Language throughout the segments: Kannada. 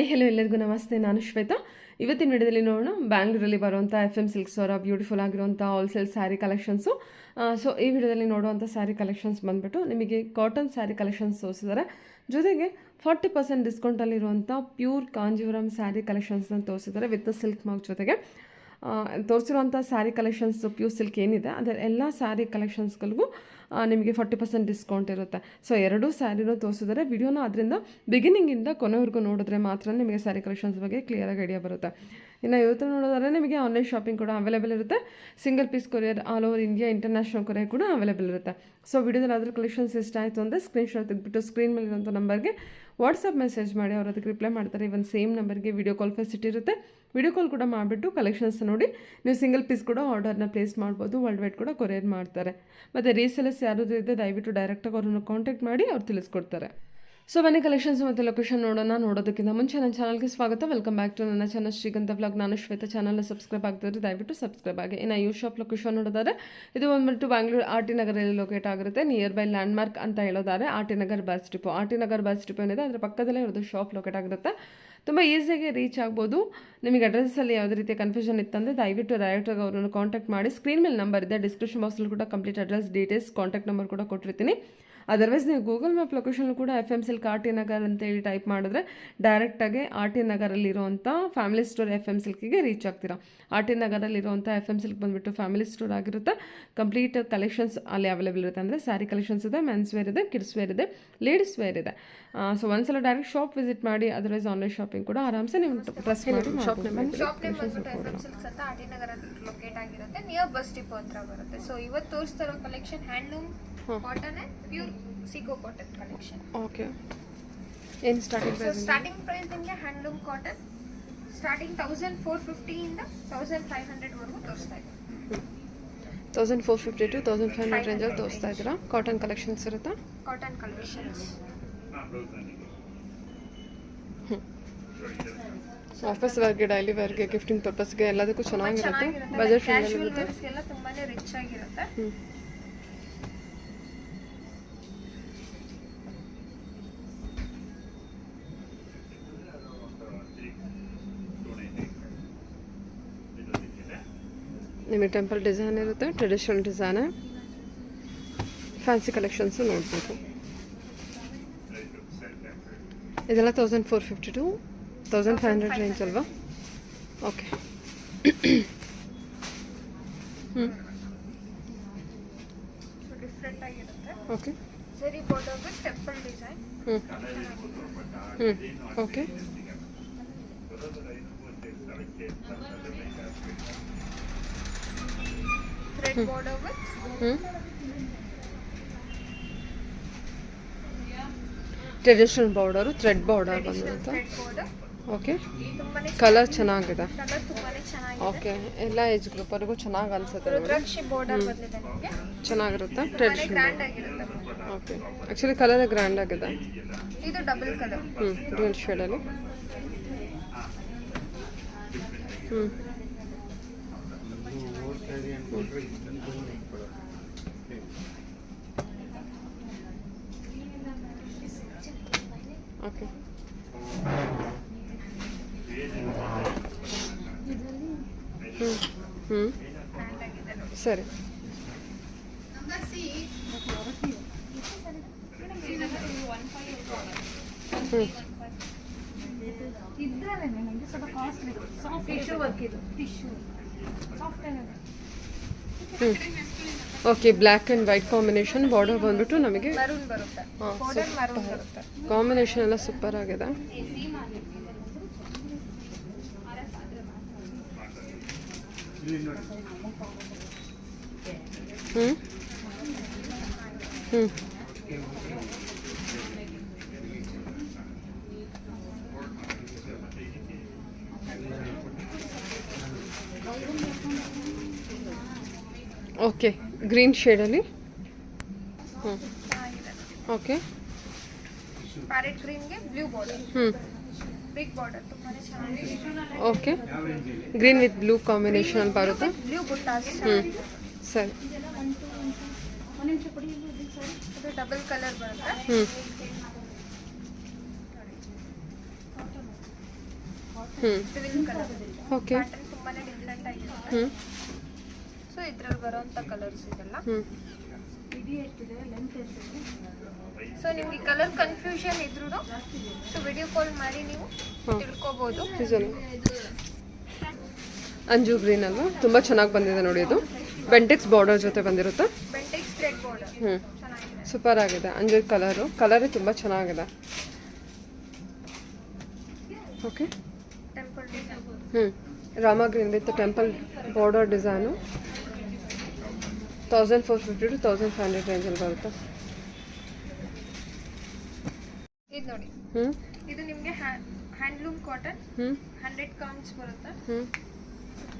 ಹೆಲೋ ಎಲ್ಲರಿಗೂ ನಮಸ್ತೆ. ನಾನು ಶ್ವೇತಾ. ಇವತ್ತಿನ ವಿಡಿಯೋದಲ್ಲಿ ನೋಡೋಣ ಬ್ಯಾಂಗ್ಳೂರಲ್ಲಿ ಬರುವಂಥ FM ಸಿಲ್ಕ್ಸ್ ಅವರ ಬ್ಯೂಟಿಫುಲ್ ಆಗಿರುವಂಥ ಹೋಲ್ಸೇಲ್ ಸ್ಯಾರಿ ಕಲೆಕ್ಷನ್ಸು. ಸೊ ಈ ವಿಡಿಯೋದಲ್ಲಿ ನೋಡುವಂಥ ಸ್ಯಾರಿ ಕಲೆಕ್ಷನ್ಸ್ ಬಂದುಬಿಟ್ಟು ನಿಮಗೆ ಕಾಟನ್ ಸ್ಯಾರಿ ಕಲೆಕ್ಷನ್ಸ್ ತೋರಿಸಿದ್ದಾರೆ. ಜೊತೆಗೆ 40% ಡಿಸ್ಕೌಂಟಲ್ಲಿರುವಂಥ ಪ್ಯೂರ್ ಕಾಂಜೀವರಂ ಸ್ಯಾರಿ ಕಲೆಕ್ಷನ್ಸ್ನ ತೋರಿಸಿದ್ದಾರೆ ವಿತ್ ಸಿಲ್ಕ್ ಮಾರ್ಕ್ ಜೊತೆಗೆ. ತೋರಿಸಿರುವಂಥ ಸ್ಯಾರಿ ಕಲೆಕ್ಷನ್ಸ್ ಪ್ಯೂರ್ ಸಿಲ್ಕ್ ಏನಿದೆ ಅದರ ಎಲ್ಲ ಸ್ಯಾರಿ ಕಲೆಕ್ಷನ್ಸ್ಗಳಿಗೂ ನಿಮಗೆ 40% ಡಿಸ್ಕೌಂಟ್ ಇರುತ್ತೆ. ಸೊ ಎರಡೂ ಸ್ಯಾರಿನೂ ತೋರಿಸಿದರೆ ವಿಡಿಯೋನ ಅದರಿಂದ ಬಿಗಿನಿಂಗಿಂದ ಕೊನೆವರೆಗೂ ನೋಡಿದ್ರೆ ಮಾತ್ರ ನಿಮಗೆ ಸ್ಯಾರಿ ಕಲೆಕ್ಷನ್ಸ್ ಬಗ್ಗೆ ಕ್ಲಿಯರಾಗಿ ಐಡಿಯಾ ಬರುತ್ತೆ. ಇನ್ನು ಇವತ್ತು ನೋಡೋದಾದ್ರೆ ನಿಮಗೆ ಆನ್ಲೈನ್ ಶಾಪಿಂಗ್ ಕೂಡ ಅವೈಲೇಬಲ್ ಇರುತ್ತೆ. Single piece courier all over India international courier ಕೂಡ ಅವೈಲೇಬಲ್ ಇರುತ್ತೆ. ಸೊ ವಿಡಿಯೋದಲ್ಲಿ ಅದ್ರ ಕಲೆಕ್ಷನ್ಸ್ ಇಷ್ಟ ಆಯಿತು ಅಂದರೆ ಸ್ಕ್ರೀನ್ಶಾಟ್ ತೆಗೆದುಬಿಟ್ಟು ಸ್ಕ್ರೀನ್ ಮೇಲಿರುವಂಥ ನಂಬರ್ಗೆ ವಾಟ್ಸಪ್ ಮೆಸೇಜ್ ಮಾಡಿ ಅವ್ರು ಅದಕ್ಕೆ ರಿಪ್ಲೈ ಮಾಡ್ತಾರೆ. ಇವನ್ ಸೇಮ್ ನಂಬರ್ಗೆ ವಿಡಿಯೋ ಕಾಲ್ ಫೆಸಿಲಿಟಿ ಇರುತ್ತೆ. ವಿಡಿಯೋ ಕಾಲ್ ಕೂಡ ಮಾಡಿಬಿಟ್ಟು ಕಲೆಕ್ಷನ್ಸ್ ನೋಡಿ ನೀವು ಸಿಂಗಲ್ ಪೀಸ್ ಕೂಡ ಆರ್ಡರ್ನ ಪ್ಲೇಸ್ ಮಾಡ್ಬೋದು. ವರ್ಲ್ಡ್ ವೈಡ್ ಕೂಡ ಕೊರಿಯರ್ ಮಾಡ್ತಾರೆ. ಮತ್ತು ರೀಸೆಲರ್ಸ್ ಯಾರಾದರೂ ಇದ್ದರೆ ದಯವಿಟ್ಟು ಡೈರೆಕ್ಟಾಗಿ ಅವ್ರನ್ನ ಕಾಂಟ್ಯಾಕ್ಟ್ ಮಾಡಿ ಅವ್ರು ತಿಳಿಸ್ಕೊಡ್ತಾರೆ. ಸೊ ಬನ್ನಿ ಕಲೆಕ್ಷನ್ಸ್ ಮತ್ತು ಲೊಕೇಶನ್ ನೋಡೋದಕ್ಕಿಂತ ಮುಂಚೆ ನನ್ನ ಚಾನಲ್ಗೆ ಸ್ವಾಗತ. ವೆಲ್ಕಮ್ ಬ್ಯಾಕ್ ಟು ನನ್ನ ಚಾನಲ್ ಶ್ರೀಗಂಧ ವ್ಲಾಗ್. ನಾನು ಶ್ವೇತಾ. ಚಾನಲ್ನ ಸಬ್ಸ್ಕ್ರೈಬ್ ಆಗ್ತಿದ್ರೆ ದಯವಿಟ್ಟು ಸಬ್ಸ್ಕ್ರೈಬ್ ಆಗಿ. ಇನ್ನು ಯೂ ಶಾಪ್ ಲೊಕೇಶನ್ ನೋಡೋದಾದ್ರೆ ಇದು ಬಂದ್ಬಿಟ್ಟು ಬ್ಯಾಂಗ್ಳೂರು RT ನಗರಲ್ಲಿ ಲೊಕೇಟ್ ಆಗಿರುತ್ತೆ. ನಿಯರ್ ಬೈ ಲ್ಯಾಂಡ್ಮಾರ್ಕ್ ಅಂತ ಹೇಳೋದಾದ್ರೆ RT Nagar bus depot. RT Nagar bus depot ಏನಿದೆ ಅದರ ಪಕ್ಕದಲ್ಲೇ ಇರೋದು ಶಾಪ್ ಲೊಕೇಟ್ ಆಗಿರುತ್ತೆ. ತುಂಬ ಈಸಿಯಾಗಿ ರೀಚ್ ಆಗ್ಬೋದು. ನಿಮಗೆ ಅಡ್ರೆಸ್ಸಲ್ಲಿ ಯಾವುದೇ ರೀತಿಯ ಕನ್ಫ್ಯೂಷನ್ ಇತ್ತಂದರೆ ದಯವಿಟ್ಟು ಡೈರೆಕ್ಟಾಗಿ ಅವ್ರನ್ನ ಕಾಂಟ್ಯಾಕ್ಟ್ ಮಾಡಿ. ಸ್ಕ್ರೀನ್ ಮೇಲೆ ನಂಬರ್ ಇದೆ, ಡಿಸ್ಕ್ರಿಪ್ಷನ್ ಬಾಕ್ಸಲ್ಲಿ ಕೂಡ complete address details contact number ಕೂಡ ಕೊಟ್ಟಿರ್ತೀನಿ. ಅದರ್ವೈಸ್ ನೀವು ಗೂಗಲ್ ಮ್ಯಾಪ್ ಲೊಕೇಶನ್ ಕೂಡ FM ಸಿಲ್ಕ್ RT ನಗರ್ ಅಂತೇಳಿ ಟೈಪ್ ಮಾಡಿದ್ರೆ ಡೈರೆಕ್ಟಾಗಿ RT ನಗರಲ್ಲಿರುವಂಥ ಫ್ಯಾಮಿಲಿ ಸ್ಟೋರ್ FM ಸಿಲ್ಕಿಗೆ ರೀಚ್ ಆಗ್ತೀರಾ. RT ನಗರಲ್ಲಿರುವಂಥ FM ಸಿಲ್ಕ್ ಬಂದುಬಿಟ್ಟು ಫ್ಯಾಮಿಲಿ ಸ್ಟೋರ್ ಆಗಿರುತ್ತೆ. ಕಂಪ್ಲೀಟ್ ಕಲೆಕ್ಷನ್ಸ್ ಅಲ್ಲಿ ಅವೈಲೇಬಲ್ ಇರುತ್ತೆ. ಅಂದರೆ ಸ್ಯಾರಿ ಕಲೆಕ್ಷನ್ಸ್ ಇದೆ, ಮೆನ್ಸ್ ವೇರ್ ಇದೆ, ಕಿಡ್ಸ್ ವೇರ್ ಇದೆ, ಲೇಡೀಸ್ ವೇರ್ ಇದೆ. ಸೊ ಒಂದ್ಸಲ ಡೈರೆಕ್ಟ್ ಶಾಪ್ ವಿಸಿಟ್ ಮಾಡಿ. ಅದರ್ವೈಸ್ ಆನ್ಲೈನ್ ಶಾಪಿಂಗ್ ಕೂಡ ಆರಾಮ್ಸೆ ನೀವು ಟ್ರಸ್ಟ್ ಮಾಡಿ. ಶಾಪ್ ನೇಮ್ RT ನಗರಲ್ಲಿ ಲೊಕೇಟ್ ಆಗಿರುತ್ತೆ, ನಿಯರ್ ಬಸ್ ಡಿಪೋ ಹತ್ರ ಬರುತ್ತೆ. ಸೊ ಇವತ್ತು ತೋರಿಸ್ತಿರೋ collection handloom cotton and pure ಸಿಕೋ ಕಾಟನ್ ಕಲೆಕ್ಷನ್. ಓಕೆ, ಏನು ಸ್ಟಾರ್ಟಿಂಗ್ ಪ್ರೈಸ್? ಸ್ಟಾರ್ಟಿಂಗ್ ಪ್ರೈಸ್ ನಿಮಗೆ ಹ್ಯಾಂಡ್ಲೂಮ್ ಕಾಟನ್ ಸ್ಟಾರ್ಟಿಂಗ್ 1450 ಇಂದ 1500 ವರೆಗೂ ತೋರಿಸ್ತಾ ಇದ್ದೀವಿ. 1450 to 1500 ರೇಂಜಲ್ಲಿ ತೋರಿಸ್ತಾ ಇದ್ದೀರಾ. ಕಾಟನ್ ಕಲೆಕ್ಷನ್ಸ್ ಇರುತ್ತಾ? ಕಾಟನ್ ಕಲೆಕ್ಷನ್ಸ್ ಆಫೀಸ್ ವರ್ಗೆ, ಡೈಲಿ ವೇರ್ಗೆ, ಗಿಫ್ಟಿಂಗ್ ಪರ್ಪಸ್ಗೆ ಎಲ್ಲದಕ್ಕೂ ಚೆನ್ನಾಗಿರುತ್ತೆ. ಬಜೆಟ್ ಕ್ಯಾಶುವಲ್ ವೇರ್ಸ್ಗೆಲ್ಲ ತುಂಬಾನೇ ರಿಚ್ ಆಗಿರುತ್ತೆ. ನಿಮಗೆ ಟೆಂಪಲ್ ಡಿಸೈನ್ ಇರುತ್ತೆ, ಟ್ರೆಡಿಷನಲ್ ಡಿಸೈನ್, ಫ್ಯಾನ್ಸಿ ಕಲೆಕ್ಷನ್ಸು ನೋಡ್ಬೋದು. ಇದೆಲ್ಲ 1450 to 1500 ರೇಂಜ್ ಅಲ್ವಾ? ಓಕೆ. ಡಿಫ್ರೆಂಟ್ ಆಗಿರುತ್ತೆ. ಓಕೆ. ಸರಿ border with temple design. Okay. Thread border with traditional border, thread border ಬಂದಿರುತ್ತೆ. Thread border. ಓಕೆ. ತುಂಬಾನೇ ಕಲರ್ ಚೆನ್ನಾಗಿದೆ. ಕಲರ್ ತುಂಬಾನೇ ಚೆನ್ನಾಗಿದೆ. ಓಕೆ, ಎಲ್ಲ ಏಜ್ ಗ್ರೂಪರಿಗೂ ಚೆನ್ನಾಗಿ ಅನ್ಸುತ್ತೆ. ರುದ್ರಾಕ್ಷಿ ಬಾರ್ಡರ್ ಬಂದಿದೆ ನಿಮಗೆ. ಚೆನ್ನಾಗಿರುತ್ತೆ. ತುಂಬಾನೇ ಟ್ರೆಡಿಷನಲ್. ಗ್ರ್ಯಾಂಡ್ ಆಗಿರುತ್ತೆ. ಓಕೆ, ಆ್ಯಕ್ಚುಲಿ ಕಲರ್ ಗ್ರ್ಯಾಂಡ್ ಆಗಿದೆ. ಇದು ಡಬಲ್ ಕಲರ್. ಗ್ರೀನ್ ಶೇಡಲ್ಲಿ. ಓಕೆ. ಗ್ರ್ಯಾಂಡ್ ಆಗಿದೆ ನೋಡಿ. ಸರಿ. ಇದ್ರಲ್ಲೇ ನನಗೆ ಸ್ವಲ್ಪ ಕಾಸ್ಟ್ಲಿ ಸಾಫ್ಟ್ ಟಿಶ್ಯೂ ವರ್ಕ್ ಇದು. ಟಿಶ್ಯೂ ಸಾಫ್ಟ್ ಆಗಿದೆ. Okay, black and white combination. Border ಬಂದ್ಬಿಟ್ಟು ನಮಗೆ ಮರೂನ್ ಬರುತ್ತೆ. ಬಾರ್ಡರ್ ಮರೂನ್ ಬರುತ್ತೆ. ಕಾಂಬಿನೇಷನ್ ಎಲ್ಲ ಸೂಪರ್ ಆಗಿದೆ. ಓಕೆ, ಗ್ರೀನ್ ಶೇಡಲ್ಲಿ. ಓಕೆ. ಪ್ಯಾರೆಟ್ ಗ್ರೀನ್ಗೆ ಬ್ಲೂ ಬಾರ್ಡರ್. ಬಿಗ್ ಬಾರ್ಡರ್ ತುಂಬಾನೇ ಚೆನ್ನಾಗಿದೆ. ಓಕೆ, ಗ್ರೀನ್ ವಿತ್ ಬ್ಲೂ ಕಾಂಬಿನೇಷನಲ್ಲಿ ಬರುತ್ತೆ. ಬ್ಲೂ ಬುಟ್ಟಾಸ್. ಸರಿ. ಇದು ಡಬಲ್ ಕಲರ್ ಬರುತ್ತೆ. Twin colour. ಓಕೆ. ಪ್ಯಾಟರ್ನ್ ತುಂಬಾನೇ ಡಿಫ್ರೆಂಟ್ ಆಗಿರುತ್ತೆ. ಹ್ಞೂ. ಸೊ ಇದ್ರಲ್ಲಿ ಬರೋಂಥ ಕಲರ್ಸ್ ಇದೆಲ್ಲ. ಹ್ಞೂ. ಸೊ ನಿಮಗೆ ಕಲರ್ ಕನ್ಫ್ಯೂಷನ್ ಇದ್ರೂ ಸೊ ವಿಡಿಯೋ ಕಾಲ್ ಮಾಡಿ ನೀವು ತಿಳ್ಕೊಬೋದು. ಅಂಜು ಗ್ರೀನ್ ಅಲ್ವಾ, ತುಂಬ ಚೆನ್ನಾಗಿ ಬಂದಿದೆ ನೋಡಿ. ಇದು ಬೆಂಟೆಕ್ಸ್ ಬಾರ್ಡರ್ ಜೊತೆ ಬಂದಿರುತ್ತೆ. ಬೆಂಟೆಕ್ಸ್ ಥ್ರೆಡ್ ಬಾರ್ಡರ್ ಚೆನ್ನಾಗಿದೆ, ಸೂಪರ್ ಆಗಿದೆ. ಅಂಜು ಕಲರೇ ತುಂಬ ಚೆನ್ನಾಗಿದೆ. Okay. Temple design. Rama green with temple border design 1450 to 1500 ರೇಂಜಲ್ಲಿ ಬರುತ್ತೆ. ಇದು ನೋಡಿ, ಇದು ನಿಮಗೆ ಹ್ಯಾಂಡ್ಲೂಮ್ ಕಾಟನ್ 100 ಕೌಂಟ್ಸ್ ಬರುತ್ತೆ.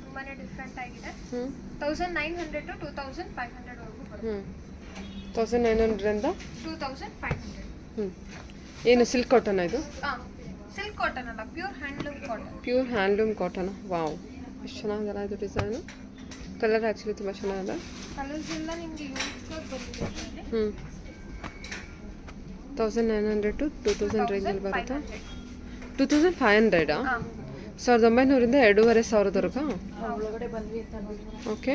ತುಂಬಾನೇ ಡಿಫ್ರೆಂಟ್ ಆಗಿದೆ. 1900 to 2500 ವರೆಗೂ ಬರುತ್ತೆ. 1900 ಇಂದ 2500. ಏನು ಸಿಲ್ಕ್ ಕಾಟನ್ ಇದು? ಸಿಲ್ಕ್ ಕಾಟನ್ ಅಲ್ಲ, pure handloom cotton. Pure handloom cotton. Wow, ಎಷ್ಟು ಚೆನ್ನಾಗಲ್ಲ ಇದು ಡಿಸೈನು. ಕಲರ್ ಆ್ಯಕ್ಚುಲಿ ತುಂಬ ಚೆನ್ನಾಗಿದೆ. ಕಲರ್ಸ್ ಎಲ್ಲ ನಿಮಗೆ ಯೂಸ್ ಬಂದಿದೆ. 1900 to 2000 ರೇಂಜಲ್ಲಿ ಬರುತ್ತೆ. 2500 1900 2500ವರೆಗೂ. ಓಕೆ.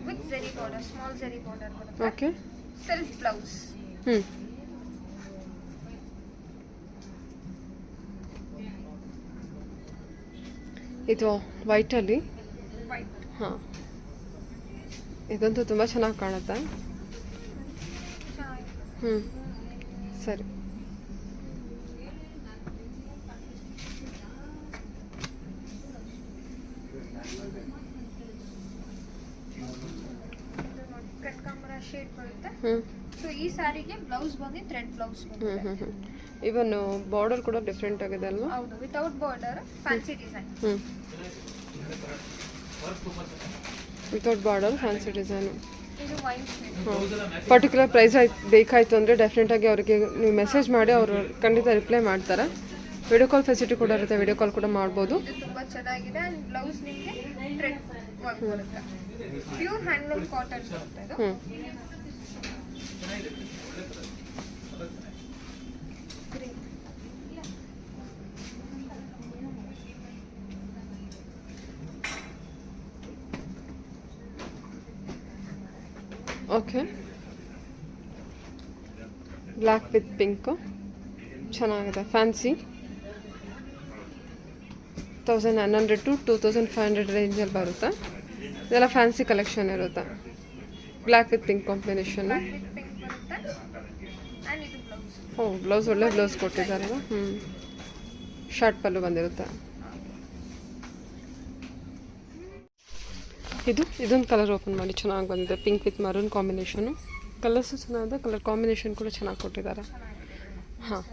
ವಿತ್ ಜರಿ ಬಾರ್ಡರ್, ಸ್ಮಾಲ್ ಜರಿ ಬಾರ್ಡರ್ ಬರುತ್ತೆ. ಓಕೆ. Self blouse. ಇದು ವೈಟಲ್ಲಿ. ವೈಟ್. ಹಾಂ, ಇದಂತೂ ತುಂಬ ಚೆನ್ನಾಗಿ ಕಾಣುತ್ತೆ. ಸರಿ. ಕನಕಾಂಬರ ಶೇಡ್ ಬರುತ್ತೆ. ಸೊ ಈ ಸಾರಿಗೆ ಬ್ಲೌಸ್ ಬಂದು ಥ್ರೆಡ್ ಬ್ಲೌಸ್ ಬರುತ್ತೆ. ಇವನ್ ಬಾರ್ಡರ್ ಕೂಡ ಡಿಫ್ರೆಂಟ್ ಆಗಿದೆ ಅಲ್ವಾ? ಹೌದು, without border fancy design. Without border fancy design. ಇದು ವೈನ್ ಶೇಡ್. ಪರ್ಟಿಕ್ಯುಲರ್ ಪ್ರೈಸ್ ಬೇಕಾಯಿತು ಅಂದರೆ ಡೆಫಿನೆಟಾಗಿ ಅವರಿಗೆ ನೀವು ಮೆಸೇಜ್ ಮಾಡಿ ಅವರು ಖಂಡಿತ ರಿಪ್ಲೈ ಮಾಡ್ತಾರೆ. ವಿಡಿಯೋ ಕಾಲ್ ಫೆಸಿಲಿಟಿ ಕೂಡ ಇರುತ್ತೆ, ವಿಡಿಯೋ ಕಾಲ್ ಕೂಡ ಮಾಡ್ಬೋದು. ಇದು ತುಂಬ ಚೆನ್ನಾಗಿದೆ. ಆ್ಯಂಡ್ ಬ್ಲೌಸ್ ನಿಮಗೆ ಥ್ರೆಡ್ ವರ್ಕ್ ಬರುತ್ತೆ. ಪ್ಯೂರ್ ಹ್ಯಾಂಡ್ಲೂಮ್ ಕಾಟನ್ ಬರುತ್ತೆ ಇದು. ಓಕೆ. ಬ್ಲ್ಯಾಕ್ ವಿತ್ ಪಿಂಕು ಚೆನ್ನಾಗಿದೆ, ಫ್ಯಾನ್ಸಿ. 1900 to 2500 ರೇಂಜಲ್ಲಿ ಬರುತ್ತೆ. ಇದೆಲ್ಲ ಫ್ಯಾನ್ಸಿ ಕಲೆಕ್ಷನ್ ಇರುತ್ತೆ. Black with pink combination. Blouse ಒಳ್ಳೆ ಬ್ಲೌಸ್ ಕೊಟ್ಟಿದ್ದಾರಲ್ಲ. ಶಾರ್ಟ್ ಪಲ್ಲು ಬಂದಿರುತ್ತೆ. ಇದೊಂದು ಕಲರ್ ಓಪನ್ ಮಾಡಿ ಚೆನ್ನಾಗಿ ಬಂದಿದೆ. Pink with maroon combination. Colours ಚೆನ್ನಾಗಿದೆ, ಕಲರ್ ಕಾಂಬಿನೇಷನ್ ಕೂಡ ಚೆನ್ನಾಗಿ ಕೊಟ್ಟಿದ್ದಾರೆ. ಹಾಂ,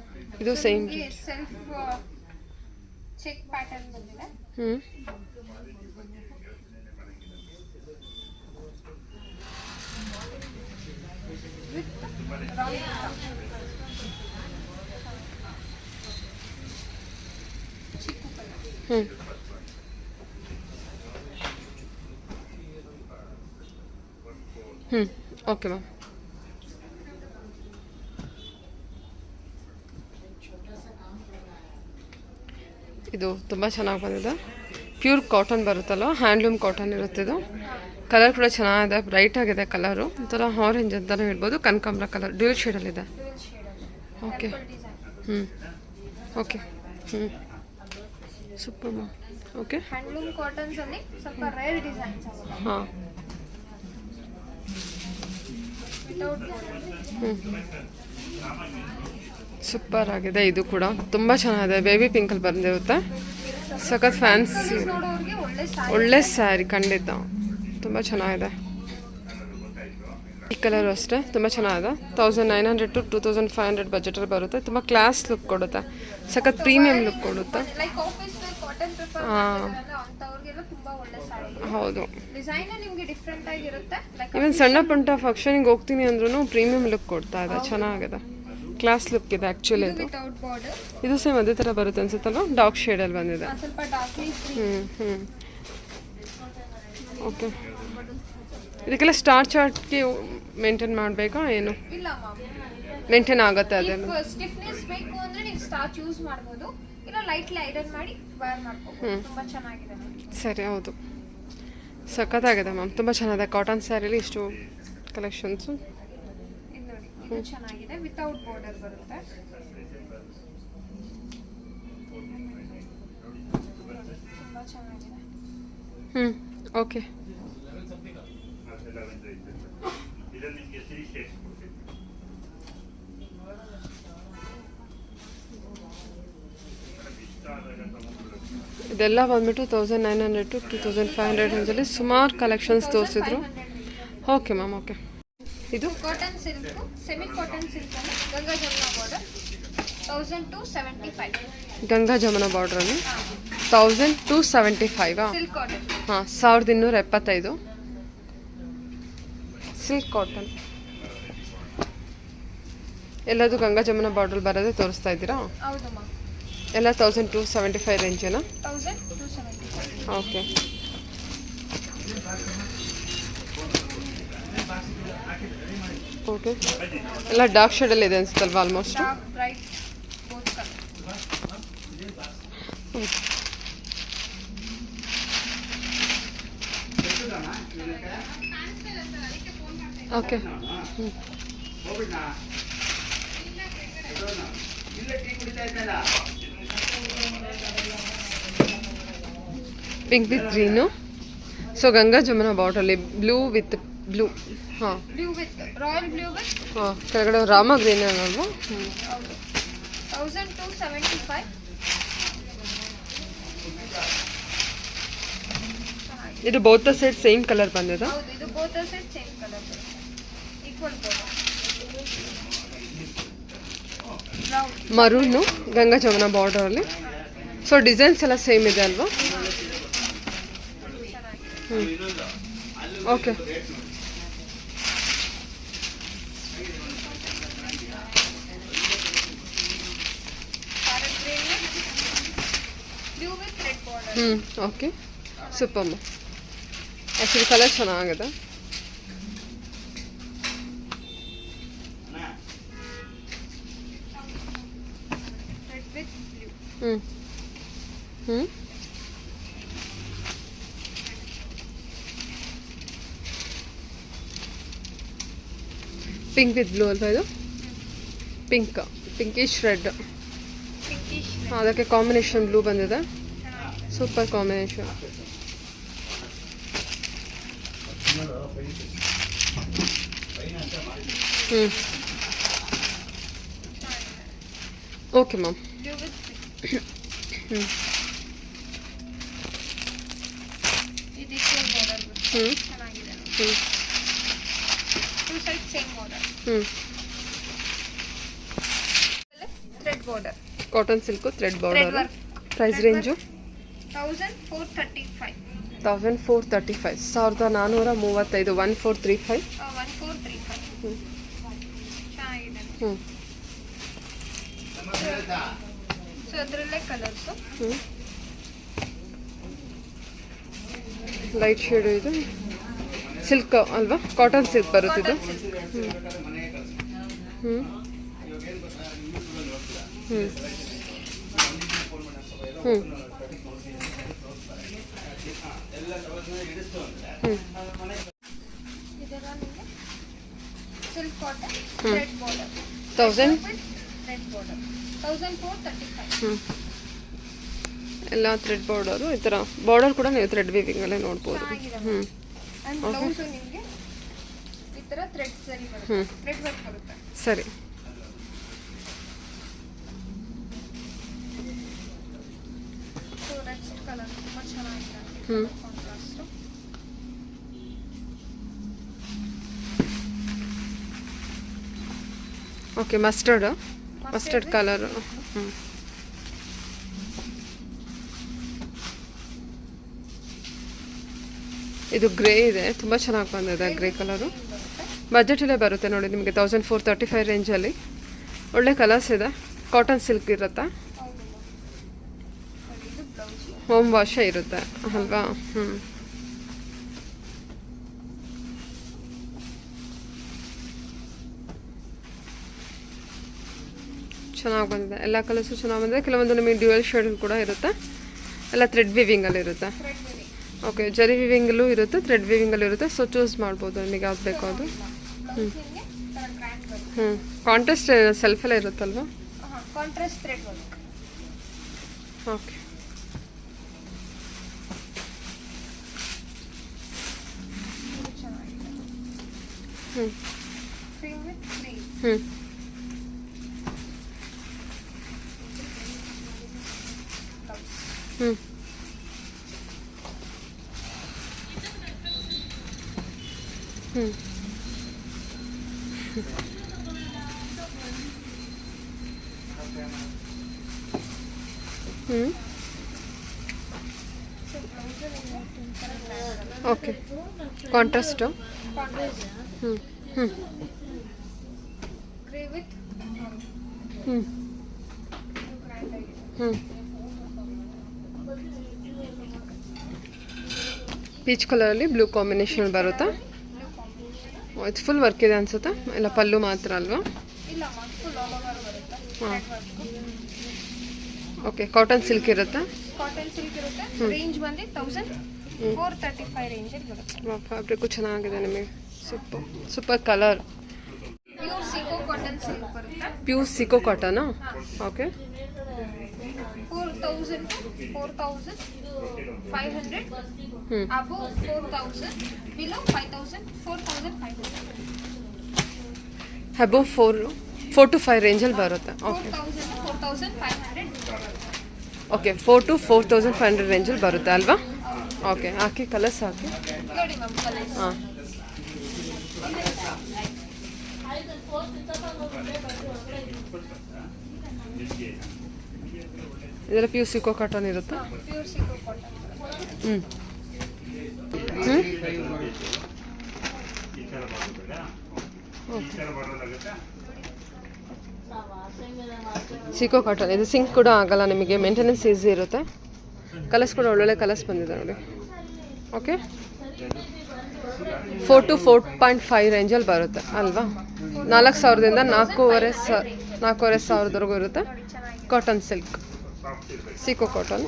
ಇದು ಸೇಮ್ ಸೆಲ್ಫ್ ಚೆಕ್ ಪ್ಯಾಟರ್ನ್ ಬಂದಿದೆ. Okay ma'am. ಇದು ತುಂಬ ಚೆನ್ನಾಗಿ ಬಂದಿದೆ. ಪ್ಯೂರ್ ಕಾಟನ್ ಬರುತ್ತಲ್ವ, ಹ್ಯಾಂಡ್ಲೂಮ್ ಕಾಟನ್ ಇರುತ್ತೆ ಇದು. ಕಲರ್ ಕೂಡ ಚೆನ್ನಾಗಿದೆ, ಬ್ರೈಟ್ ಆಗಿದೆ ಕಲರು. ಒಂಥರ ಆರೆಂಜ್ ಅಂತಲೇ ಹೇಳ್ಬೋದು. ಕನಕಾಂಬರ ಕಲರ್ ಡ್ಯೂಲ್ ಶೇಡಲ್ಲಿದೆ. Okay. Okay. Super ma'am. Okay. Handloom cottons ಅಲ್ಲಿ ಸ್ವಲ್ಪ ರೇರ್ ಡಿಸೈನ್ಸ್ ಆಗುತ್ತೆ. ಹಾಂ. ಸೂಪರ್ ಆಗಿದೆ. ಇದು ಕೂಡ ತುಂಬ ಚೆನ್ನಾಗಿದೆ. ಬೇಬಿ ಪಿಂಕಲ್ಲಿ ಬಂದಿರುತ್ತೆ. ಸಖತ್ ಫ್ಯಾನ್ಸಿ ಒಳ್ಳೆ ಸ್ಯಾರಿ, ಖಂಡಿತ ತುಂಬ ಚೆನ್ನಾಗಿದೆ. ಈ ಕಲರು ಅಷ್ಟೇ ತುಂಬ ಚೆನ್ನಾಗಿದೆ. 1900 to 2500 ಬಜೆಟಲ್ಲಿ ಬರುತ್ತೆ. ತುಂಬ ಕ್ಲಾಸ್ ಲುಕ್ ಕೊಡುತ್ತೆ, ಸಖತ್ ಪ್ರೀಮಿಯಂ ಲುಕ್ ಕೊಡುತ್ತೆ. ಕಾಟನ್ ಪ್ರಿಫರ್ ಮಾಡ್ತಿದಾರಲ್ಲ ಅಂತವ್ರಿಗೆಲ್ಲ ತುಂಬಾ ಒಳ್ಳೆ ಸಾರಿ. ಹೌದು, ಡಿಸೈನ್ ನಿಮ್ಗೆ ಡಿಫ್ರೆಂಟ್ ಆಗಿರುತ್ತೆ. ಲೈಕ್ ಇವನ್ ಸಣ್ಣ ಪುಟ್ಟ ಫಂಕ್ಷನ್ಗೆ ಹೋಗ್ತೀನಿ ಅಂದ್ರೂ ಪ್ರೀಮಿಯಂ ಲುಕ್ ಕೊಡ್ತಾ ಇದೆ, ಚೆನ್ನಾಗಿದೆ, ಕ್ಲಾಸ್ ಲುಕ್ ಇದೆ ಆ್ಯಕ್ಚುಲಿ. ಇದು ವಿತೌಟ್ ಬಾರ್ಡರ್, ಇದು ಸೇಮ್ ಅದೇ ಥರ ಬರುತ್ತೆ ಅನ್ಸುತ್ತಲ್ಲ, ಡಾರ್ಕ್ ಶೇಡಲ್ಲಿ ಬಂದಿದೆ. ಸ್ವಲ್ಪ ಡಾರ್ಕ್ಲಿ ಓಕೆ, ಇದಕ್ಕೆಲ್ಲ ಸ್ಟಾರ್ ಚಾರ್ಟ್ಗೆ ಮೇಂಟೈನ್ ಮಾಡಬೇಕಾ ಏನು? ಇಲ್ಲ ಮ್ಯಾಮ್, ಮೇಂಟೈನ್ ಆಗುತ್ತೆ ಅದೇನು? ಸ್ಟಿಫ್ನೆಸ್ ಬೇಕು ಅಂದ್ರೆ ನೀವು ಸ್ಟಾರ್ಚ್ ಯೂಸ್ ಮಾಡ್ಬೋದು, ಇಲ್ಲ ಲೈಟ್ಲಿ ಐರನ್ ಮಾಡಿ ವೇರ್ ಮಾಡ್ಕೋಬಹುದು. ತುಂಬಾ ಚೆನ್ನಾಗಿದೆ ಮ್ಯಾಮ್. ಸರಿ, ಹೌದು, ಸಖತ್ತಾಗಿದೆ ಮ್ಯಾಮ್, ತುಂಬ ಚೆನ್ನಾಗಿದೆ. ಕಾಟನ್ ಸ್ಯಾರಿಲಿ ಇಷ್ಟು ಕಲೆಕ್ಷನ್ಸು. ಇದು ನೋಡಿ, ಇದು ಚೆನ್ನಾಗಿದೆ, ವಿತೌಟ್ ಬಾರ್ಡರ್ ಬರುತ್ತೆ. ತುಂಬಾ ಚೆನ್ನಾಗಿದೆ. ಓಕೆ. ಇದೆಲ್ಲ ಬಂದ್ಬಿಟ್ಟು 1900 to 2500 ರೇಂಜಲ್ಲಿ ಸುಮಾರು ಕಲೆಕ್ಷನ್ಸ್ ತೋರಿಸಿದ್ರು. Okay ma'am, okay. ಇದು cotton silk, semi cotton silk ಅಲ್ಲಿ ಗಂಗಾ ಜಮುನಾ ಬಾರ್ಡರ್ 1275. ಗಂಗಾ ಜಮುನಾ ಬಾರ್ಡ್ರಲ್ಲಿ 1275. Silk cotton. ಹಾಂ, 1275 ಸಿಲ್ಕ್ ಕಾಟನ್. ಎಲ್ಲದು ಗಂಗಾ ಜಮುನಾ ಬಾರ್ಡ್ರಲ್ಲಿ ಬರೋದೇ ತೋರಿಸ್ತಾ ಇದ್ದೀರಾ? ಹೌದು ಮ್ಯಾಮ್. ಎಲ್ಲ 1275 ರೇಂಜೇನಾ? 1275. ಓಕೆ. ಓಕೆ, ಎಲ್ಲ ಡಾರ್ಕ್ ಶೇಡಲ್ಲಿ ಇದೆ ಅನ್ಸುತ್ತಲ್ವಾ almost? Dark bright both colour. Okay. Pink with green. So Ganga Jamuna ಬಾರ್ಡರಲ್ಲಿ ಬ್ಲೂ ವಿತ್ ಬ್ಲೂ. ಹಾಂ, blue with royal blue with. ಹಾಂ, ಕೆಳಗಡೆ ರಾಮ ಗ್ರೀನ್ ಅಲ್ವಾ? ಹೌದು. 1275. ಇದು ಬೋತ್ ಸೈಡ್ ಸೇಮ್ ಕಲರ್ ಬಂದಿದೆ. ಹೌದು, ಇದು ಬೋತ್ ಸೈಡ್ ಸೇಮ್ ಕಲರ್ ಬರುತ್ತೆ. Equal colour. Maroon Ganga Jamuna ಬಾರ್ಡರಲ್ಲಿ. ಸೊ ಡಿಸೈನ್ಸ್ ಎಲ್ಲ ಸೇಮ್ ಇದೆ ಅಲ್ವಾ? Okay. Okay, super. Actually colour ಚೆನ್ನಾಗಿದೆ. ಪಿಂಕ್ ವಿತ್ ಬ್ಲೂ ಅಲ್ವಾ ಇದು? Pinkish red. ಅದಕ್ಕೆ ಕಾಂಬಿನೇಷನ್ ಬ್ಲೂ ಬಂದಿದೆ. Super combination. Okay ma'am. Thread border, cotton silk thread border. Price range 1435. 1435, 1435. 1435. 1435. ಚೆನ್ನಾಗಿದೆ. ಸೊ ಅದರಲ್ಲೇ ಕಲರ್ಸು. Light shade. ಇದು ಸಿಲ್ಕ್ ಅಲ್ವಾ? ಕಾಟನ್ ಸಿಲ್ಕ್ ಬರುತ್ತಿದ್ದು. ಇದೆಲ್ಲ ನಿಮಗೆ silk cotton thread border 1000. Thread border 1435. ಎಲ್ಲ ಥ್ರೆಡ್ ಬಾರ್ಡರು. ಈ ಥರ ಬಾರ್ಡರ್ ಕೂಡ ನೀವು ಥ್ರೆಡ್ ವೀವಿಂಗಲ್ಲೇ ನೋಡ್ಬೋದು. ಅಂಡ್ ಬ್ಲೌಸು ನಿಮಗೆ ಈ ಥರ ಥ್ರೆಡ್ ಸರಿ ಬರುತ್ತೆ, ಥ್ರೆಡ್ ವರ್ಕ್ ಬರುತ್ತೆ. ಸರಿ. ಸೊ ನೆಕ್ಸ್ಟ್ ಕಲರ್ ತುಂಬ ಚೆನ್ನಾಗಿದೆ. ಕಾಂಟ್ರಾಸ್ಟ್. Okay, mustard colour. ಇದು ಗ್ರೇ ಇದೆ, ತುಂಬ ಚೆನ್ನಾಗಿ ಬಂದಿದೆ ಗ್ರೇ ಕಲರು. ಬಜೆಟಲ್ಲೇ ಬರುತ್ತೆ ನೋಡಿ ನಿಮಗೆ 1435 ರೇಂಜಲ್ಲಿ. ಒಳ್ಳೆ ಕಲರ್ಸ್ ಇದೆ, ಕಾಟನ್ ಸಿಲ್ಕ್ ಇರುತ್ತೆ, ಇದು ಬ್ಲೌಸ್. ಹೋಮ್ ವಾಶೇ ಇರುತ್ತೆ ಅಲ್ವಾ. ಚೆನ್ನಾಗಿ ಬಂದಿದೆ, ಎಲ್ಲ ಕಲರ್ಸು ಚೆನ್ನಾಗಿ ಬಂದಿದೆ. ಕೆಲವೊಂದು ನಿಮಗೆ ಡ್ಯುಯಲ್ ಶೇಡ್ ಕೂಡ ಇರುತ್ತೆ, ಎಲ್ಲ ಥ್ರೆಡ್ ವಿವಿಂಗಲ್ಲಿ ಇರುತ್ತೆ. ಓಕೆ, ಜರಿ ವಿವಿಂಗಲ್ಲೂ ಇರುತ್ತೆ, ಥ್ರೆಡ್ ವಿವಿಂಗಲ್ಲೂ ಇರುತ್ತೆ. ಸೊ ಚೂಸ್ ಮಾಡ್ಬೋದು ನಿಮಗೆ ಯಾವ್ದು ಬೇಕೋ ಅದು. ಕಾಂಟ್ರಾಸ್ಟ್ ಸೆಲ್ಫೆಲ್ಲ ಇರುತ್ತಲ್ವಾ. Contrast thread work. Okay, cream with cream. Okay, contrast. Grey with peach ಕಲರಲ್ಲಿ ಬ್ಲೂ ಕಾಂಬಿನೇಷನ್ ಬರುತ್ತೆ. ಇದು ಫುಲ್ ವರ್ಕ್ ಇದೆ ಅನ್ಸುತ್ತೆ, ಇಲ್ಲ ಪಲ್ಲು ಮಾತ್ರ ಅಲ್ವಾ. ಇಲ್ಲ ಫುಲ್ ಆಲ್ ಓವರ್ ಬರುತ್ತೆ. ಹಾಂ, ಓಕೆ, ಕಾಟನ್ ಸಿಲ್ಕ್ ಇರುತ್ತೆ. ಕಾಟನ್ ಸಿಲ್ಕ್ ಇರುತ್ತೆ. ರೇಂಜ್ ಬಂದು 1435 ರೇಂಜಲ್ಲಿ ಬರುತ್ತೆ. ಫ್ಯಾಬ್ರಿಕ್ಕು ಚೆನ್ನಾಗಿದೆ ನಿಮಗೆ, ಸೂಪರ್ ಕಲರ್. ಪ್ಯೂರ್ ಸಿಕೋ ಕಾಟನ್ ಸಿಲ್ಕ್ ಬರುತ್ತೆ. ಪ್ಯೂರ್ ಸಿಕೋ ಕಾಟನಾ. Okay, 4,500 above 4,000, below 5,000, 4,500. Above 4 to 5 ರೇಂಜಲ್ಲಿ ಬರುತ್ತೆ. ಓಕೆ 4,500. ಓಕೆ, 4 to 4,500 ರೇಂಜಲ್ಲಿ ಬರುತ್ತೆ ಅಲ್ವಾ. ಓಕೆ, ಹಾಕಿ ಕಲರ್ಸ್ ಹಾಕಿ. ನೋಡಿ ಮ್ಯಾಮ್ ಕಲರ್ಸ್. ಹಾಂ, ಇದೆಲ್ಲ ಪ್ಯೂರ್ ಸಿಕೋ ಕಾಟನ್ ಇರುತ್ತೆ. ಪ್ಯೂರ್ ಸಿಕೋ ಕಾಟನ್. ಸಿಕೋ ಕಾಟನ್ ಇದು ಸಿಂಕ್ ಕೂಡ ಆಗಲ್ಲ ನಿಮಗೆ, ಮೇಂಟೆನೆನ್ಸ್ ಈಸಿ ಇರುತ್ತೆ. ಕಲರ್ಸ್ ಕೂಡ ಒಳ್ಳೊಳ್ಳೆ ಕಲರ್ಸ್ ಬಂದಿದೆ ನೋಡಿ. ಓಕೆ, 4 to 4.5 ರೇಂಜಲ್ಲಿ ಬರುತ್ತೆ ಅಲ್ವಾ. 4,000ದಿಂದ 4,500ವರೆಗೂ ಇರುತ್ತೆ. ಕಾಟನ್ ಸಿಲ್ಕ್, ಸಿಕೋ cotton.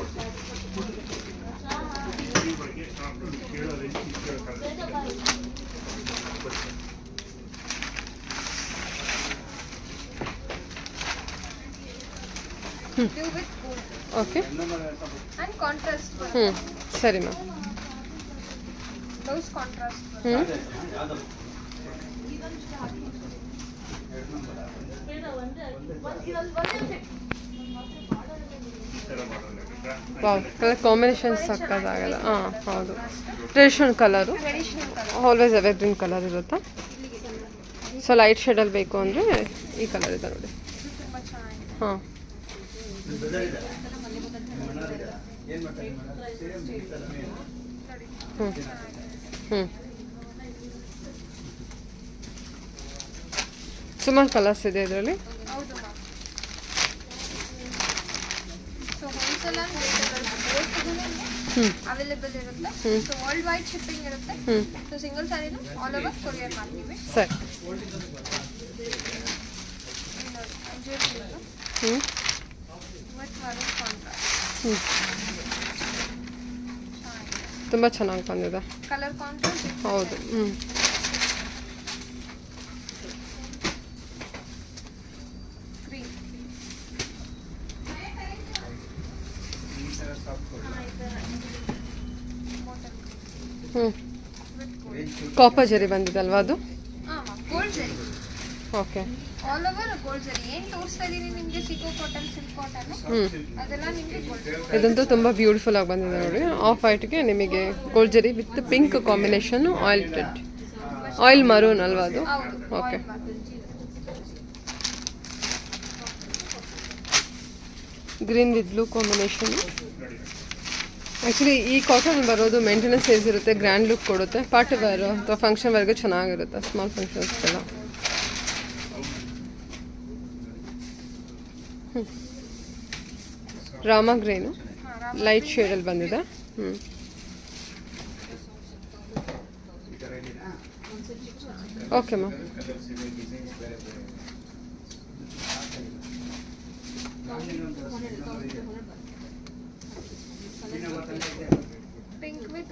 Blue with gold. Okay, And contrast. ಸರಿ ma'am. Blouse contrast. Wow, colour combination ಸಕ್ಕತ್ತಾಗಲ್ಲ. ಹಾಂ ಹೌದು, traditional colour, Traditional color. Always evergreen colour ಇರುತ್ತೆ. ಸೊ ಲೈಟ್ ಶೇಡಲ್ಲಿ ಬೇಕು ಅಂದರೆ ಈ ಕಲರ್ ಇದೆ ನೋಡಿ. ತುಂಬಾ ಚೆನ್ನಾಗಿದೆ. ಹಾಂ, ಸುಮಾರು ಕಲರ್ಸ್ ಇದೆ ಇದರಲ್ಲಿ. ಹೌದು ma'am. So wholesale and retail available ಇರುತ್ತೆ. ಸೊ ವರ್ಲ್ಡ್ ವೈಡ್ ಶಿಪ್ಪಿಂಗ್ ಇರುತ್ತೆ. ಸೊ ಸಿಂಗಲ್ ಸ್ಯಾರಿನ ಆಲ್ ಓವರ್ ಕೊರಿಯರ್ ಮಾಡ್ತೀವಿ. ಸರಿ. With maroon contrast. ತುಂಬ ಚೆನ್ನಾಗಿ ಬಂದಿದೆ. Colour contrast. ಹೌದು. ಗ್ರೀನ್. ಕಾಪರ್ ಜರಿ ಬಂದಿದೆ ಅಲ್ವಾ ಅದು. ಹಾಂ ಗೋಲ್ಡ್ ಜರಿ. ಓಕೆ, ಆಲ್ ಓವರ್ ಗೋಲ್ಡ್ ಜರಿ. ಏನು ತೋರಿಸ್ತಾ ಇದೀನಿ ನಿಮಗೆ ಸಿಕೋ ಕಾಟನ್, ಸಿಲ್ಕ್ ಕಾಟನ್, ಅದೆಲ್ಲ ನಿಮಗೆ ಗೋಲ್ಡ್. ಇದಂತೂ ತುಂಬ ಬ್ಯೂಟಿಫುಲ್ ಆಗಿ ಬಂದಿದೆ ನೋಡಿ. ಆಫ್ ವೈಟ್ಗೆ ನಿಮಗೆ gold zari with pink combination, oil red, oil maroon ಅಲ್ವಾ ಅದು. Okay, green with blue combination. Actually ಈ ಕಾಟನ್ ಬರೋದು ಮೇಂಟೆನೆನ್ಸ್ ಏಸ್ ಇರುತ್ತೆ, ಗ್ರ್ಯಾಂಡ್ ಲುಕ್ ಕೊಡುತ್ತೆ, ಪಾರ್ಟಿ ವೇರು ಅಥವಾ ಫಂಕ್ಷನ್ ವೇರ್ಗೆ ಚೆನ್ನಾಗಿರುತ್ತೆ, ಸ್ಮಾಲ್ ಫಂಕ್ಷನ್ಸ್ಗೆಲ್ಲ. ರಾಮಾ ಗ್ರೀನು ಲೈಟ್ ಶೇಡಲ್ಲಿ ಬಂದಿದೆ. Okay ma'am. Pink with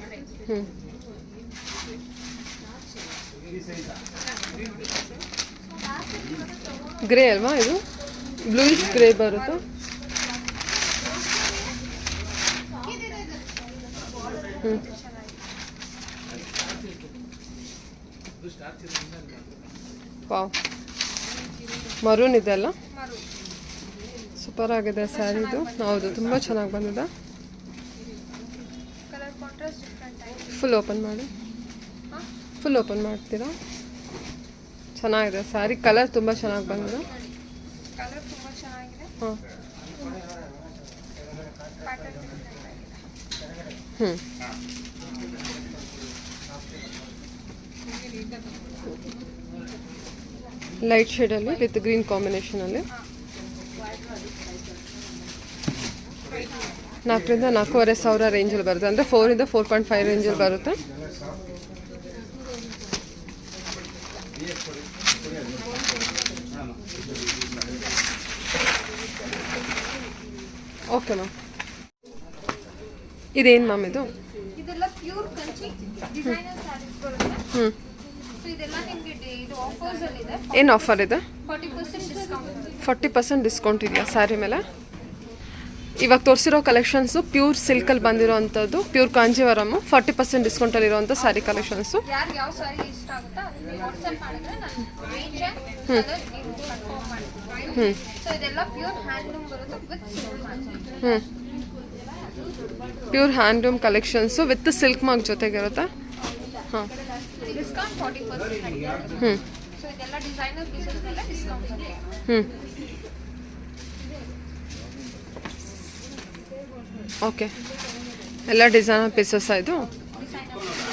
grey ಅಲ್ವಾ ಇದು? ಬ್ಲೂಯಿಶ್ ಗ್ರೇ ಬರುತ್ತೆ. ವಾವ್, ಮರೂನ್ ಇದೆ ಅಲ್ಲ, ಸೂಪರ್ ಆಗಿದೆ ಸ್ಯಾರಿದು. ಹೌದು, ತುಂಬ ಚೆನ್ನಾಗಿ ಬಂದಿದೆ. ಕಲರ್ ಕಾಂಟ್ರಾಸ್ಟ್ ಡಿಫ್ರೆಂಟ್ ಆಗಿದೆ. ಫುಲ್ ಓಪನ್ ಮಾಡಿ, ಫುಲ್ ಓಪನ್ ಮಾಡ್ತೀರಾ? ಚೆನ್ನಾಗಿದೆ ಸ್ಯಾರಿ, ಕಲರ್ ತುಂಬ ಚೆನ್ನಾಗಿ ಬಂದಿದೆ. ಕಲರ್ ತುಂಬ ಚೆನ್ನಾಗಿದೆ. ಹಾಂ, ಪ್ಯಾಟರ್ನ್ ಡಿಫ್ರೆಂಟ್ ಆಗಿದೆ. ಲೈಟ್ ಶೇಡಲ್ಲಿ ವಿತ್ ಗ್ರೀನ್ ಕಾಂಬಿನೇಷನಲ್ಲಿ 4,000 to 4,500 ರೇಂಜಲ್ಲಿ ಬರುತ್ತೆ. ಅಂದರೆ 4 to 4.5 ರೇಂಜಲ್ಲಿ ಬರುತ್ತೆ. Okay ma'am. ಇದೇನು ಮ್ಯಾಮ್ ಇದು? ಇದೆಲ್ಲ ಪ್ಯೂರ್ ಕಂಚಿ ಡಿಸೈನರ್ ಸ್ಯಾರೀಸ್ ಬರುತ್ತೆ. ಸೊ ಇದೆಲ್ಲ ನಿಮಗೆ ಇದು ಆಫರ್ಸ್ ಅಲ್ಲಿ ಇದೆ. ಏನು ಆಫರ್ ಇದೆ? 40% ಡಿಸ್ಕೌಂಟ್. 40% ಡಿಸ್ಕೌಂಟ್ ಇದೆಯಾ ಸ್ಯಾರಿ ಮೇಲೆ? ಇವಾಗ ತೋರಿಸಿರೋ ಕಲೆಕ್ಷನ್ಸು ಪ್ಯೂರ್ ಸಿಲ್ಕಲ್ಲಿ ಬಂದಿರೋವಂಥದ್ದು, ಪ್ಯೂರ್ ಕಾಂಜೀವರಮ್. 40% ಡಿಸ್ಕೌಂಟಲ್ಲಿ ಇರೋವಂಥ ಸ್ಯಾರಿ ಕಲೆಕ್ಷನ್ಸು. ಯಾರು ಯಾವ ಸ್ಯಾರಿ ಇಷ್ಟ ಆಗುತ್ತೋ ಅದನ್ನ ವಾಟ್ಸ್ಆ್ಯಪ್ ಮಾಡಿದ್ರೆ ನಾನು ರೇಂಜ್ ಕಲರ್ ನೀವು ಕನ್ಫರ್ಮ್ ಮಾಡ್ತೀನಿ. ಸೊ ಇದೆಲ್ಲ ಪ್ಯೂರ್ ಹ್ಯಾಂಡ್ಲೂಮ್ ಬರುತ್ತೆ with silk mark. Pure handloom collections with silk mark ಜೊತೆಗಿರುತ್ತೆ. ಹಾಂ, ಡಿಸ್ಕೌಂಟ್ 40%. ಸೊ ಇದೆಲ್ಲ ಡಿಸೈನರ್ ಪೀಸಸ್ ಮೇಲೆ ಡಿಸ್ಕೌಂಟ್ ಇದೆ. ಓಕೆ, ಎಲ್ಲ ಡಿಸೈನರ್ ಪೀಸಸ್ ಇದು.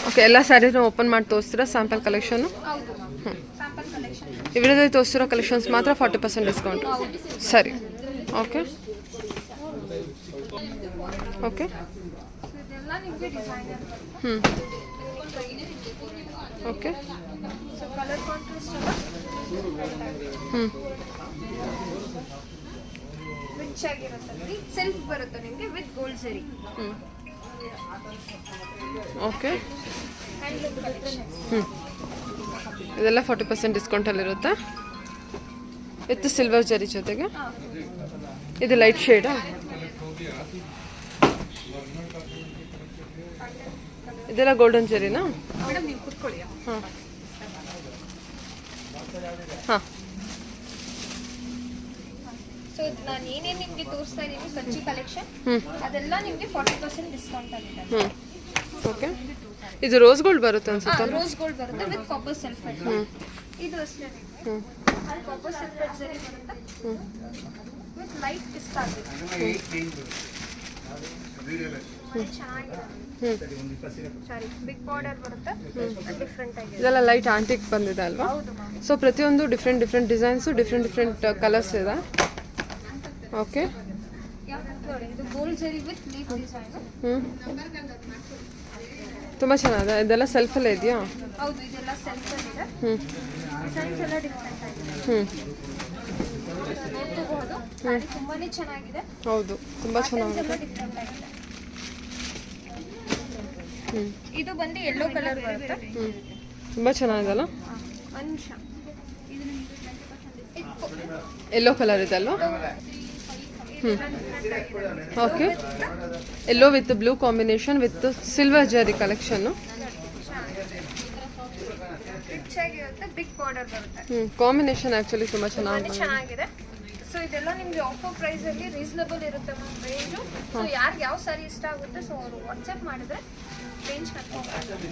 ಓಕೆ, ಎಲ್ಲ ಸ್ಯಾರಿನೂ ಓಪನ್ ಮಾಡಿ ತೋರಿಸ್ತೀರಾ ಸ್ಯಾಂಪಲ್ ಕಲೆಕ್ಷನ್ನು? ಹೌದು, ಸ್ಯಾಂಪಲ್ ಕಲೆಕ್ಷನ್. ಇವಿಡದಲ್ಲಿ ತೋರಿಸಿರೋ ಕಲೆಕ್ಷನ್ಸ್ ಮಾತ್ರ 40% ಡಿಸ್ಕೌಂಟ್. ಸರಿ, ಓಕೆ ಓಕೆ. ಇದೆಲ್ಲ ನಿಮಗೆ designer. Okay. So colour contrast ಎಲ್ಲ ರಿಚ್ ಆಗಿರುತ್ತೆ. ಸಿಲ್ಕ್ ಬರುತ್ತೆ ನಿಮಗೆ ವಿತ್ ಗೋಲ್ಡ್ ಸರಿ. ಓಕೆ. Handloom collection. ಇದೆಲ್ಲ 40% ಡಿಸ್ಕೌಂಟಲ್ಲಿರುತ್ತೆ ವಿತ್ ಸಿಲ್ವರ್ ಜರಿ ಜೊತೆಗೆ. ಇದು ಲೈಟ್ ಶೇಡಾ? ಇದೆಲ್ಲ ಗೋಲ್ಡನ್ ಜರಿನಾ? ಮೇಡಮ್ ನೀವು ಕುತ್ಕೊಳ್ಳಿ. ಹಾಂ ಹಾಂ. ಸೊ ನಾನು ಏನೇನು ನಿಮಗೆ ತೋರಿಸ್ತಾ ಇದ್ದೀನಿ ಕಂಚಿ ಕಲೆಕ್ಷನ್, ಅದೆಲ್ಲ ನಿಮಗೆ 40% ಡಿಸ್ಕೌಂಟ್ ಆಗಿದೆ. ಓಕೆ. ಇದು ರೋಸ್ ಗೋಲ್ಡ್ ಬರುತ್ತೆ ಅನ್ಸುತ್ತೆ. ರೋಸ್ ಗೋಲ್ಡ್ ಬರುತ್ತೆ ವಿತ್ ಕಾಪರ್ ಸಲ್ಫೇಟ್. ಇದು ಅಷ್ಟೇ ಕಾಪರ್ ಸಲ್ಫೇಟ್ ಸರಿ ಬರುತ್ತೆ ವಿತ್ ಲೈಟ್ ಪಿಸ್ತಾ ಚೆನ್ನಾಗಿರುತ್ತೆ. ಸಾರಿ, ಬಿಗ್ ಬಾರ್ಡರ್ ಬರುತ್ತೆ, ಡಿಫ್ರೆಂಟ್ ಆಗಿದೆ. ಇದೆಲ್ಲ ಲೈಟ್ ಆಂಟಿಕ್ ಬಂದಿದೆ ಅಲ್ವಾ? ಹೌದು ಮ್ಯಾಮ್. ಸೊ ಪ್ರತಿಯೊಂದು ಡಿಫ್ರೆಂಟ್ ಡಿಸೈನ್ಸು, ಡಿಫ್ರೆಂಟ್ ಕಲರ್ಸ್ ಇದೆ. ಓಕೆ. ನೋಡಿ ಇದು gold zari with leaf design. ತುಂಬ ಚೆನ್ನಾಗಿದೆ. ಇದೆಲ್ಲ ಸೆಲ್ಫಲ್ಲೇ ಇದೆಯಾ? ಹೌದು, ಇದೆಲ್ಲ ಸೆಲ್ಫ್ ಇದೆ. ಡಿಸೈನ್ಸ್ ಎಲ್ಲ ಡಿಫ್ರೆಂಟ್ ಆಗಿದೆ. ನೋಡ್ಕೋಬಹುದು. ಸ್ಯಾರಿ ತುಂಬಾನೇ ಚೆನ್ನಾಗಿದೆ. ಹೌದು, ತುಂಬ ಚೆನ್ನಾಗಿದೆ. ಡಿಫ್ರೆಂಟ್ ಆಗಿದೆ. ಇದು ಬಂದು ಯೆಲ್ಲೋ ಕಲರ್ ಬರುತ್ತೆ. ತುಂಬ ಚೆನ್ನಾಗಿದೆಲ್ಲ. ಒಂದು ನಿಮಿಷ. ಯೆಲ್ಲೋ ಕಲರ್ ಇದೆ ಅಲ್ವಾ? Okay. Yellow with blue combination with silver zari ಕಲೆಕ್ಷನ್ನು. ರಿಚ್ ಆಗಿರುತ್ತೆ, ಬಿಗ್ ಬಾರ್ಡರ್ ಬರುತ್ತೆ. ಕಾಂಬಿನೇಷನ್ ಆ್ಯಕ್ಚುಲಿ ತುಂಬ ಚೆನ್ನಾಗಿದೆ. ಸೊ ಇದೆಲ್ಲ ನಿಮಗೆ ಆಫರ್ ಪ್ರೈಸ್ ಅಲ್ಲಿ ರೀಸನಬಲ್ ಇರುತ್ತೆ ಮ್ಯಾಮ್ ರೇಂಜು. ಸೊ ಯಾರಿಗೆ ಯಾವ ಸ್ಯಾರಿ ಇಷ್ಟ ಆಗುತ್ತೆ ಸೊ ಅವರು ವಾಟ್ಸ್ಆ್ಯಪ್ ಮಾಡಿದ್ರೆ ರೇಂಜ್ ಕನ್ಫರ್ಮ್ ಆಗುತ್ತೆ.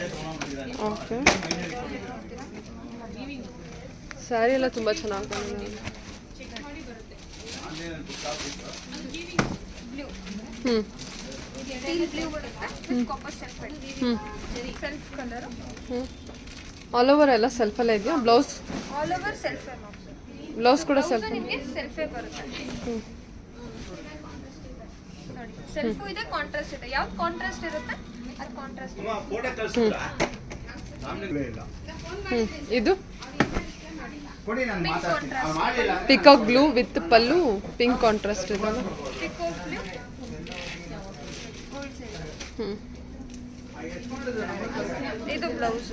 ಓಕೆ. ಸ್ಯಾರಿ ಎಲ್ಲ ತುಂಬ ಚೆನ್ನಾಗಿ ಬಂದಿದೆ. ಬ್ಲೂ ಟೀಲ್ ಬ್ಲೂ ಬರುತ್ತೆ with copper self self colour. All over ಎಲ್ಲ ಸೆಲ್ಫಲ್ಲೇ ಇದೆಯಾ? ಬ್ಲೌಸ್ ಆಲ್ ಓವರ್ ಸೆಲ್ಫೇ ಮ್ಯಾಮ್. ಬ್ಲೌಸ್ ಕೂಡ ಸೆಲ್ಫ್. ನಿಮಗೆ ಸೆಲ್ಫೇ ಬರುತ್ತೆ. ನೋಡಿ ಸೆಲ್ಫು ಇದೆ, ಕಾಂಟ್ರಾಸ್ಟ್ ಇದೆ. ಯಾವ್ದು ಕಾಂಟ್ರಾಸ್ಟ್ ಇರುತ್ತೆ ಅದು ಕಾಂಟ್ರಾಸ್ಟ್. ಇದು pink contrast. Peacock blue with pallu pink contrast ಇದೆ. Peacock blue gold silver. ಇದು ಬ್ಲೌಸ್.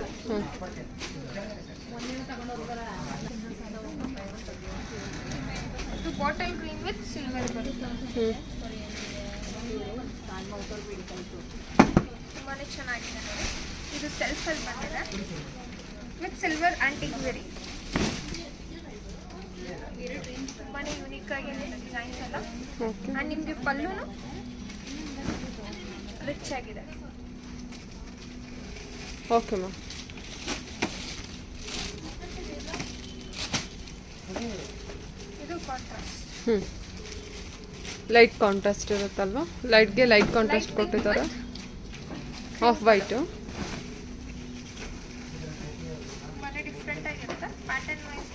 ಇದು ಬಾಟಲ್ ಗ್ರೀನ್ ವಿತ್ ಸಿಲ್ವರ್ ಬರುತ್ತೆ. ತುಂಬಾನೇ ಚೆನ್ನಾಗಿದೆ ನೋಡಿ. ಇದು ಸೆಲ್ಫ್ ಅಲ್ಲಿ ಬಂದಿದೆ ವಿತ್ ಸಿಲ್ವರ್ ಆಂಟಿಕ್ ವೆರಿ. ತುಂಬಾನೇ ಯೂನಿಕ್ ಆಗಿದೆ ಡಿಸೈನ್ಸ್ ಎಲ್ಲ. ಅಂಡ್ ನಿಮ್ಗೆ ಪಲ್ಲುನು ರಿಚ್ ಆಗಿದೆ. Okay ma'am. ಇದು ಕಾಂಟ್ರಾಸ್ಟ್. ಲೈಟ್ ಕಾಂಟ್ರಾಸ್ಟ್ ಇರುತ್ತಲ್ವಾ? ಲೈಟ್ಗೆ ಲೈಟ್ ಕಾಂಟ್ರಾಸ್ಟ್ ಕೊಟ್ಟಿದ್ದಾರೆ. ಆಫ್ ವೈಟು ತುಂಬಾನೇ ಡಿಫ್ರೆಂಟ್ ಆಗಿರುತ್ತೆ. ಪ್ಯಾಟರ್ನ್ ವೈಸ್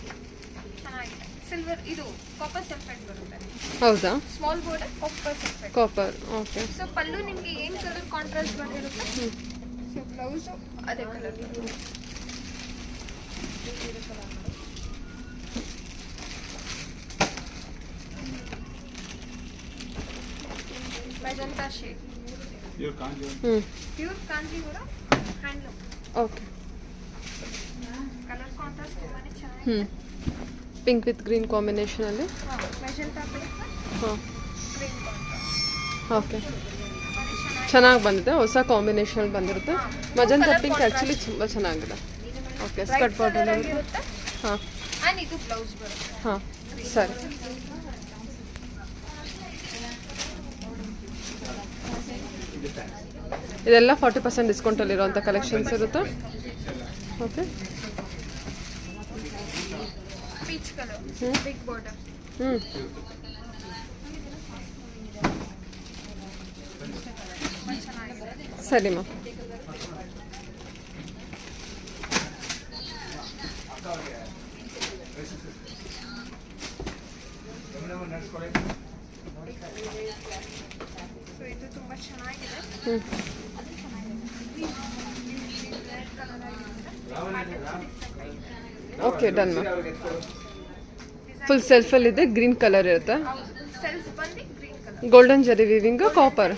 ಚೆನ್ನಾಗಿದೆ. ಸಿಲ್ವರ್ ಇದು ಕಾಪರ್ ಸಲ್ಫೇಟ್ ಬರುತ್ತೆ. ಹೌದಾ? Small border copper sulphate. Copper. Okay. So pallu ನಿಮಗೆ ಏನು ಕಲರ್ ಕಾಂಟ್ರಾಸ್ಟ್ ಬಂದಿರುತ್ತೆ. ಸೊ ಬ್ಲೌಸು ಅದೇ colour. Magenta shade. Pure Kanjeevaram handloom. Okay. Colour contrast ತುಂಬಾನೇ ಚೆನ್ನಾಗಿದೆ. ಪಿಂಕ್ ವಿತ್ ಗ್ರೀನ್ ಕಾಂಬಿನೇಷನಲ್ಲಿ. ಮೆಜೆಂಟಾ ಪಿಂಕ್ ಹಾಂ. Green contrast. ಓಕೆ. ಚೆನ್ನಾಗಿ ಬಂದಿದೆ. ಹೊಸ ಕಾಂಬಿನೇಷನ್ ಬಂದಿರುತ್ತೆ. ಮಜಂತಾ ಪಿಂಕ್ ಆ್ಯಕ್ಚುಲಿ ತುಂಬ ಚೆನ್ನಾಗಿದೆ. ಓಕೆ. ಸ್ಕರ್ಟ್ ಬಾಟಲ್ ಇರುತ್ತೆ. ಹಾಂ. ಆ್ಯಂಡ್ ಇದು ಬ್ಲೌಸ್ ಬರುತ್ತೆ. ಹಾಂ ಸರಿ. ಇದೆಲ್ಲ 40% ಡಿಸ್ಕೌಂಟಲ್ಲಿರುವಂಥ ಕಲೆಕ್ಷನ್ಸ್ ಇರುತ್ತೆ. Okay. Peach colour big border. ಸರಿ ಮ್ಯಾಮ್. ಸೊ ಇದು ತುಂಬ ಚೆನ್ನಾಗಿದೆ. Okay done ma'am. ಫುಲ್ ಸೆಲ್ಫಲ್ಲಿದೆ. ಗ್ರೀನ್ ಕಲರ್ ಇರುತ್ತೆ. ಸೆಲ್ಫ್ ಬಂದು green colour. Golden zari weaving copper.